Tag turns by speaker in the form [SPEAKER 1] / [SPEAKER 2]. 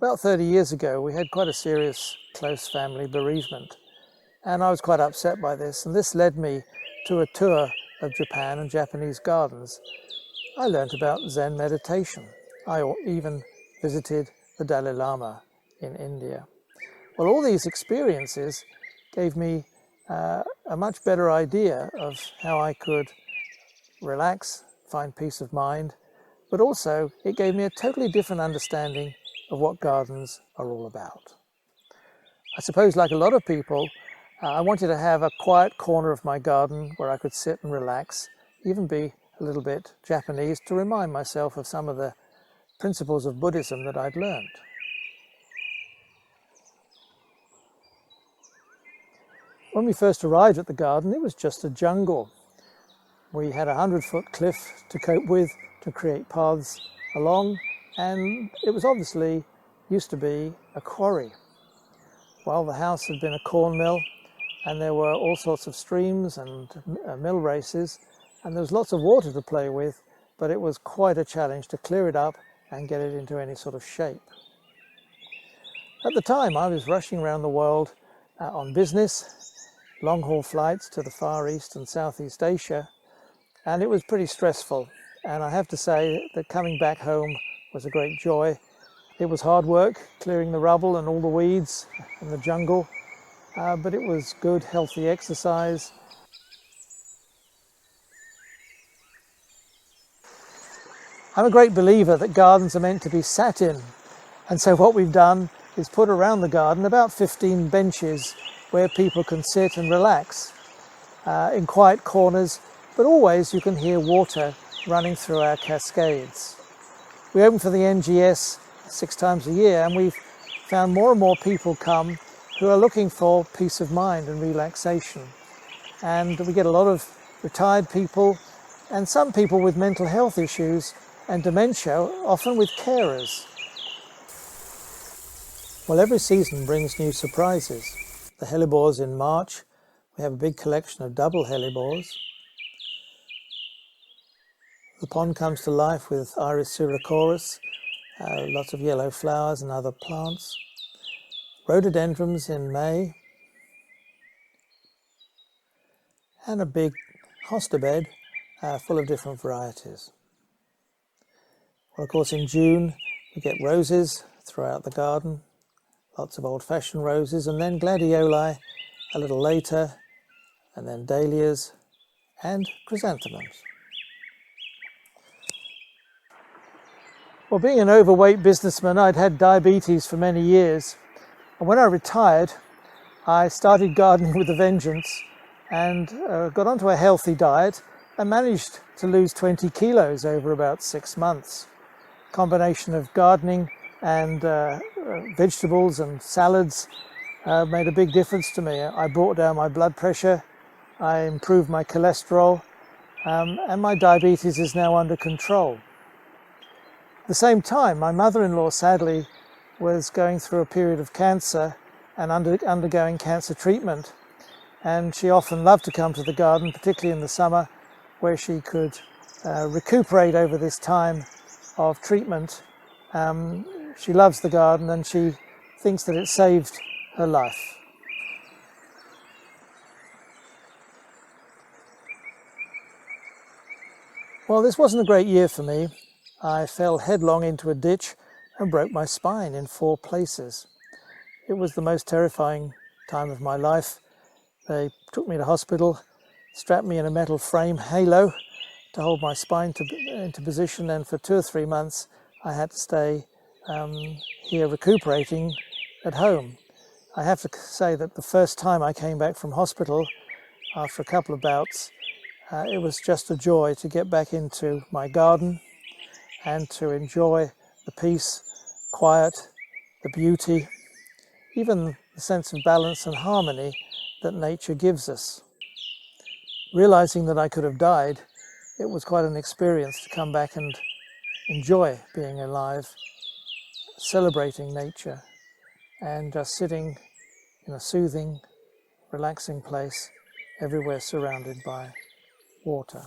[SPEAKER 1] About 30 years ago, we had quite a serious close family bereavement, and I was quite upset by this, and this led me to a tour of Japan and Japanese gardens. I learnt about Zen meditation. I even visited the Dalai Lama in India. Well, all these experiences gave me a much better idea of how I could relax, find peace of mind, but also it gave me a totally different understanding of what gardens are all about. I suppose, like a lot of people, I wanted to have a quiet corner of my garden where I could sit and relax, even be a little bit Japanese, to remind myself of some of the principles of Buddhism that I'd learned. When we first arrived at the garden, it was just a jungle. We had a 100-foot cliff to cope with, to create paths along, and it was obviously used to be a quarry. Well, the house had been a corn mill, and there were all sorts of streams and mill races, and there was lots of water to play with, but it was quite a challenge to clear it up and get it into any sort of shape. At the time, I was rushing around the world on business, long-haul flights to the Far East and Southeast Asia, and it was pretty stressful. And I have to say that coming back home was a great joy. It was hard work, clearing the rubble and all the weeds and the jungle, but it was good, healthy exercise. I'm a great believer that gardens are meant to be sat in, and so what we've done is put around the garden about 15 benches where people can sit and relax in quiet corners, but always you can hear water running through our cascades. We open for the NGS 6 times a year, and we've found more and more people come who are looking for peace of mind and relaxation. And we get a lot of retired people and some people with mental health issues and dementia, often with carers. Well, every season brings new surprises. The hellebores in March. We have a big collection of double hellebores. The pond comes to life with Iris siracorus, lots of yellow flowers and other plants. Rhododendrons in May. And a big hosta bed full of different varieties. Well, of course, in June we get roses throughout the garden. Lots of old-fashioned roses, and then gladioli a little later, and then dahlias and chrysanthemums. Well, being an overweight businessman, I'd had diabetes for many years, and when I retired, I started gardening with a vengeance and got onto a healthy diet and managed to lose 20 kilos over about 6 months. Combination of gardening and vegetables and salads made a big difference to me. I brought down my blood pressure, I improved my cholesterol, and my diabetes is now under control. At the same time, my mother-in-law sadly was going through a period of cancer and undergoing cancer treatment, and she often loved to come to the garden, particularly in the summer, where she could recuperate over this time of treatment. She loves the garden and she thinks that it saved her life. Well, this wasn't a great year for me. I fell headlong into a ditch and broke my spine in 4 places. It was the most terrifying time of my life. They took me to hospital, strapped me in a metal frame halo to hold my spine into position, and for 2 or 3 months I had to stay here recuperating at home. I have to say that the first time I came back from hospital after a couple of bouts, it was just a joy to get back into my garden and to enjoy the peace, quiet, the beauty, even the sense of balance and harmony that nature gives us. Realizing that I could have died, it was quite an experience to come back and enjoy being alive, celebrating nature, and just sitting in a soothing, relaxing place, everywhere surrounded by water.